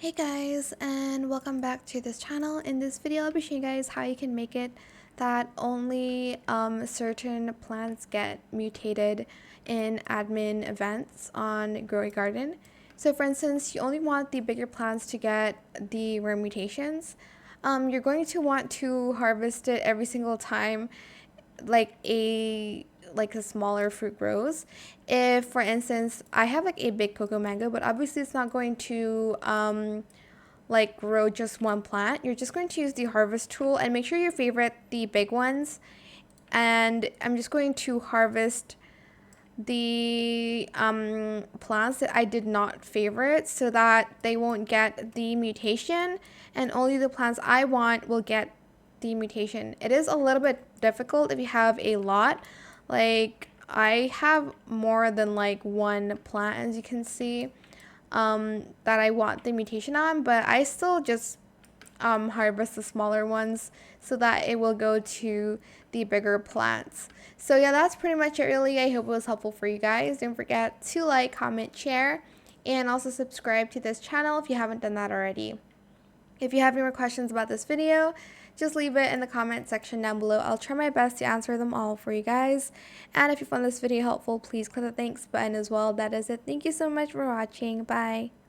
Hey guys, and welcome back to this channel. In this video I'll be showing you guys how you can make it that only certain plants get mutated in admin events on Grow a Garden. So for instance, you only want the bigger plants to get the rare mutations. You're going to want to harvest it every single time like a smaller fruit grows. If for instance I have like a big cocoa mango, but obviously it's not going to like grow just one plant. You're just going to use the harvest tool and make sure you favorite the big ones. And I'm just going to harvest the plants that I did not favorite so that they won't get the mutation, and only the plants I want will get the mutation. It is a little bit difficult if you have a lot. Like I have more than like one plant, as you can see, that I want the mutation on, but I still just harvest the smaller ones so that it will go to the bigger plants. So yeah, that's pretty much it really. I hope it was helpful for you guys. Don't forget to like, comment, share, and also subscribe to this channel if you haven't done that already. If you have any more questions about this video, just leave it in the comment section down below. I'll try my best to answer them all for you guys. And if you found this video helpful, please click the thanks button as well. That is it. Thank you so much for watching. Bye.